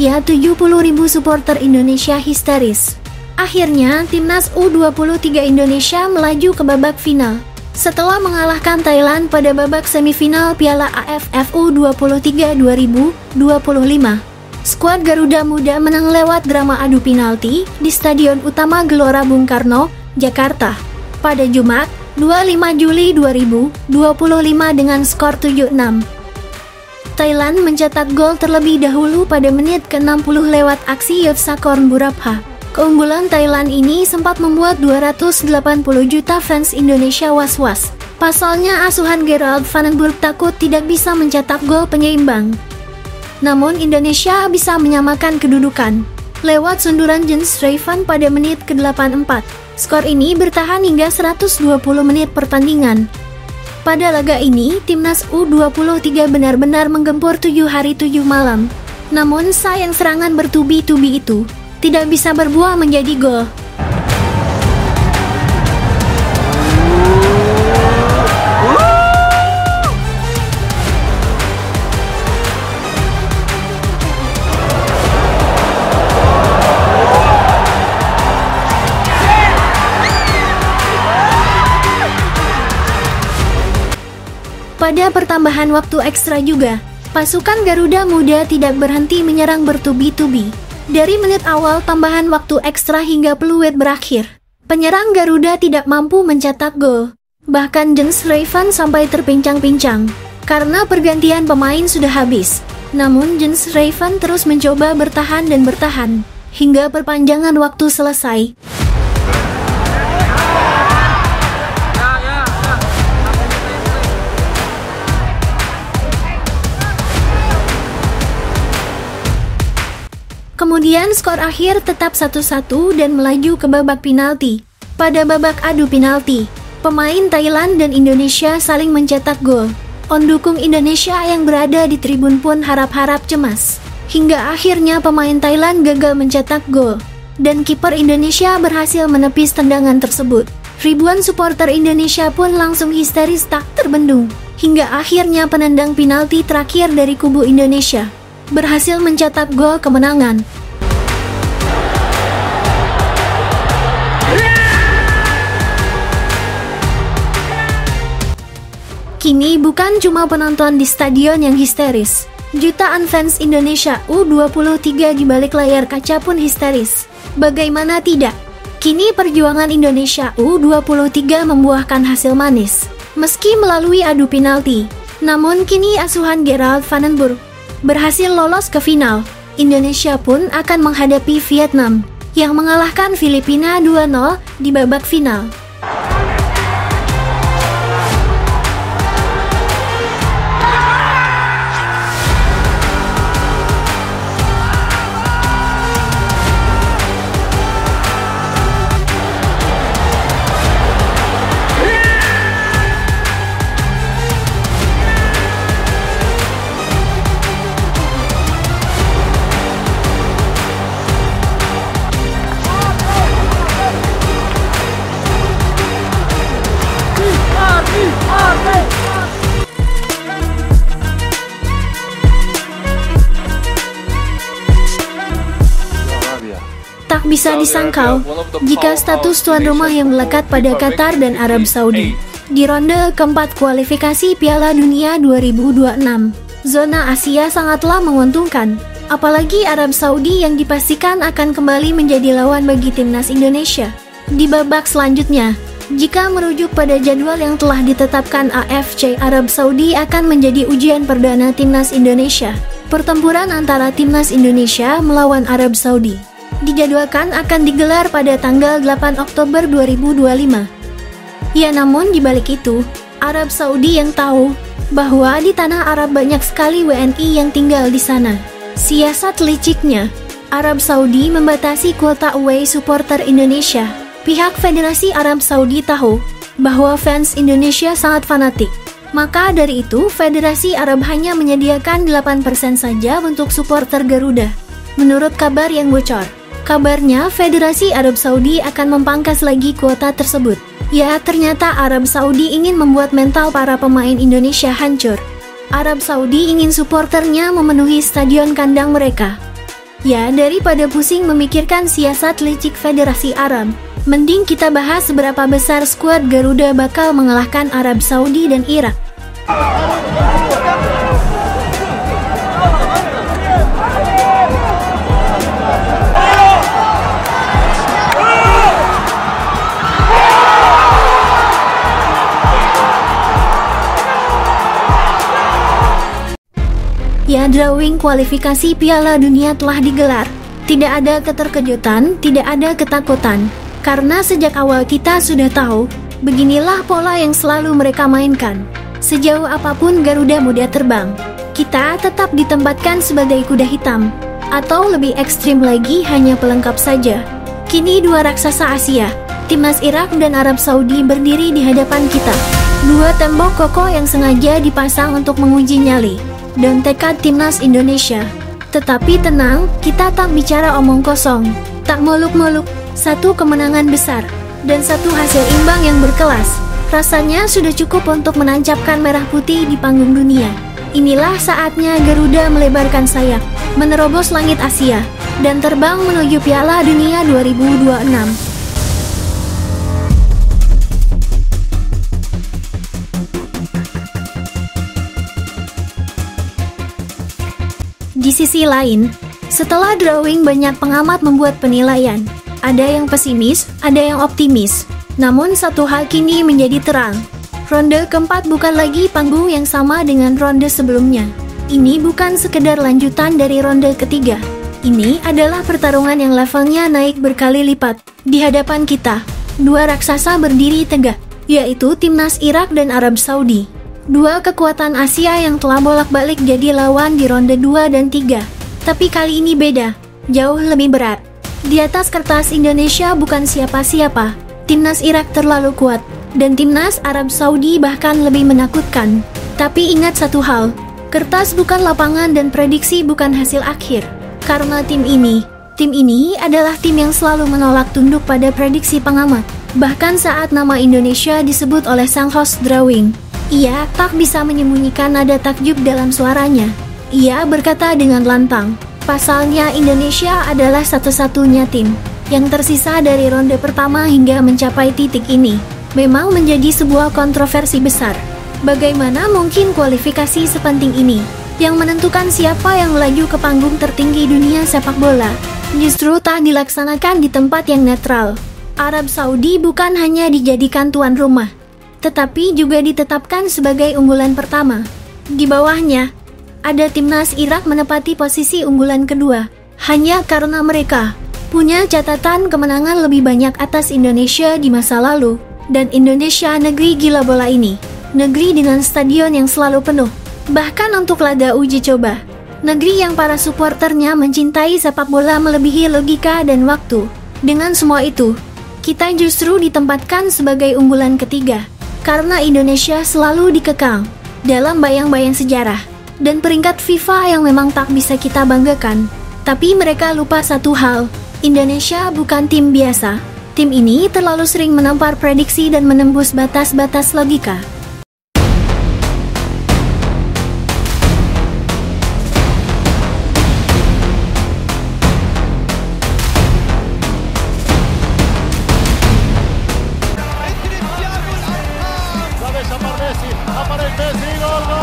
Ya, 70.000 supporter Indonesia histeris. Akhirnya, timnas U23 Indonesia melaju ke babak final. Setelah mengalahkan Thailand pada babak semifinal Piala AFF U23 2025, skuad Garuda Muda menang lewat drama adu penalti di Stadion Utama Gelora Bung Karno, Jakarta, pada Jumat, 25 Juli 2025 dengan skor 7-6. Thailand mencetak gol terlebih dahulu pada menit ke-60 lewat aksi Yotsakorn Burapha. Keunggulan Thailand ini sempat membuat 280 juta fans Indonesia was-was. Pasalnya asuhan Gerald Vandenburg takut tidak bisa mencetak gol penyeimbang. Namun Indonesia bisa menyamakan kedudukan lewat sunduran Jens Rayvan pada menit ke-84. Skor ini bertahan hingga 120 menit pertandingan. Pada laga ini, timnas U23 benar-benar menggempur 7 hari 7 malam. Namun sayang serangan bertubi-tubi itu tidak bisa berbuah menjadi gol. Pada pertambahan waktu ekstra juga, pasukan Garuda Muda tidak berhenti menyerang bertubi-tubi. Dari menit awal tambahan waktu ekstra hingga peluit berakhir, penyerang Garuda tidak mampu mencetak gol. Bahkan Jens Rayvan sampai terpincang-pincang karena pergantian pemain sudah habis. Namun Jens Rayvan terus mencoba bertahan dan bertahan hingga perpanjangan waktu selesai. Kemudian skor akhir tetap 1-1 dan melaju ke babak penalti. Pada babak adu penalti, pemain Thailand dan Indonesia saling mencetak gol. Pendukung Indonesia yang berada di tribun pun harap-harap cemas. Hingga akhirnya pemain Thailand gagal mencetak gol, dan kiper Indonesia berhasil menepis tendangan tersebut. Ribuan supporter Indonesia pun langsung histeris tak terbendung. Hingga akhirnya penendang penalti terakhir dari kubu Indonesia berhasil mencetak gol kemenangan. Kini bukan cuma penonton di stadion yang histeris, jutaan fans Indonesia U23 di balik layar kaca pun histeris. Bagaimana tidak? Kini perjuangan Indonesia U23 membuahkan hasil manis, meski melalui adu penalti. Namun kini asuhan Gerald Vandenburg berhasil lolos ke final. Indonesia pun akan menghadapi Vietnam yang mengalahkan Filipina 2-0 di babak final. Tak bisa disangkal jika status tuan rumah yang melekat pada Qatar dan Arab Saudi di ronde keempat kualifikasi Piala Dunia 2026. Zona Asia sangatlah menguntungkan, apalagi Arab Saudi yang dipastikan akan kembali menjadi lawan bagi timnas Indonesia di babak selanjutnya. Jika merujuk pada jadwal yang telah ditetapkan AFC, Arab Saudi akan menjadi ujian perdana timnas Indonesia. Pertempuran antara timnas Indonesia melawan Arab Saudi dijadwalkan akan digelar pada tanggal 8 Oktober 2025. Ya, namun di balik itu, Arab Saudi yang tahu bahwa di tanah Arab banyak sekali WNI yang tinggal di sana. Siasat liciknya, Arab Saudi membatasi kuota away supporter Indonesia. Pihak Federasi Arab Saudi tahu bahwa fans Indonesia sangat fanatik. Maka dari itu, Federasi Arab hanya menyediakan 8% saja untuk supporter Garuda. Menurut kabar yang bocor, kabarnya Federasi Arab Saudi akan memangkas lagi kuota tersebut. Ya, ternyata Arab Saudi ingin membuat mental para pemain Indonesia hancur. Arab Saudi ingin supporternya memenuhi stadion kandang mereka. Ya, daripada pusing memikirkan siasat licik Federasi Arab, mending kita bahas seberapa besar skuad Garuda bakal mengalahkan Arab Saudi dan Irak. Ya, drawing kualifikasi Piala Dunia telah digelar. Tidak ada keterkejutan, tidak ada ketakutan. Karena sejak awal kita sudah tahu, beginilah pola yang selalu mereka mainkan. Sejauh apapun Garuda mudah terbang, kita tetap ditempatkan sebagai kuda hitam. Atau lebih ekstrim lagi, hanya pelengkap saja. Kini dua raksasa Asia, timnas Irak dan Arab Saudi berdiri di hadapan kita. Dua tembok kokoh yang sengaja dipasang untuk menguji nyali dan tekad timnas Indonesia. Tetapi tenang, kita tak bicara omong kosong, tak muluk-muluk. Satu kemenangan besar dan satu hasil imbang yang berkelas rasanya sudah cukup untuk menancapkan merah putih di panggung dunia. Inilah saatnya Garuda melebarkan sayap, menerobos langit Asia, dan terbang menuju Piala Dunia 2026. Di sisi lain, setelah drawing banyak pengamat membuat penilaian. Ada yang pesimis, ada yang optimis. Namun satu hal kini menjadi terang. Ronde keempat bukan lagi panggung yang sama dengan ronde sebelumnya. Ini bukan sekedar lanjutan dari ronde ketiga. Ini adalah pertarungan yang levelnya naik berkali lipat. Di hadapan kita, dua raksasa berdiri tegak, yaitu timnas Irak dan Arab Saudi. Dua kekuatan Asia yang telah bolak-balik jadi lawan di ronde 2 dan 3. Tapi kali ini beda, jauh lebih berat. Di atas kertas Indonesia bukan siapa-siapa. Timnas Irak terlalu kuat, dan timnas Arab Saudi bahkan lebih menakutkan. Tapi ingat satu hal, kertas bukan lapangan dan prediksi bukan hasil akhir. Karena tim ini adalah tim yang selalu menolak tunduk pada prediksi pengamat. Bahkan saat nama Indonesia disebut oleh sang host drawing, ia tak bisa menyembunyikan nada takjub dalam suaranya. Ia berkata dengan lantang, pasalnya Indonesia adalah satu-satunya tim yang tersisa dari ronde pertama hingga mencapai titik ini. Memang menjadi sebuah kontroversi besar. Bagaimana mungkin kualifikasi sepenting ini, yang menentukan siapa yang melaju ke panggung tertinggi dunia sepak bola, justru tak dilaksanakan di tempat yang netral. Arab Saudi bukan hanya dijadikan tuan rumah, tetapi juga ditetapkan sebagai unggulan pertama. Di bawahnya, ada timnas Irak menepati posisi unggulan kedua, hanya karena mereka punya catatan kemenangan lebih banyak atas Indonesia di masa lalu. Dan Indonesia, negeri gila bola ini, negeri dengan stadion yang selalu penuh, bahkan untuk laga uji coba, negeri yang para supporternya mencintai sepak bola melebihi logika dan waktu. Dengan semua itu, kita justru ditempatkan sebagai unggulan ketiga, karena Indonesia selalu dikekang dalam bayang-bayang sejarah dan peringkat FIFA yang memang tak bisa kita banggakan. Tapi mereka lupa satu hal, Indonesia bukan tim biasa. Tim ini terlalu sering menampar prediksi dan menembus batas-batas logika. Messi, aparece Messi, gol, gol.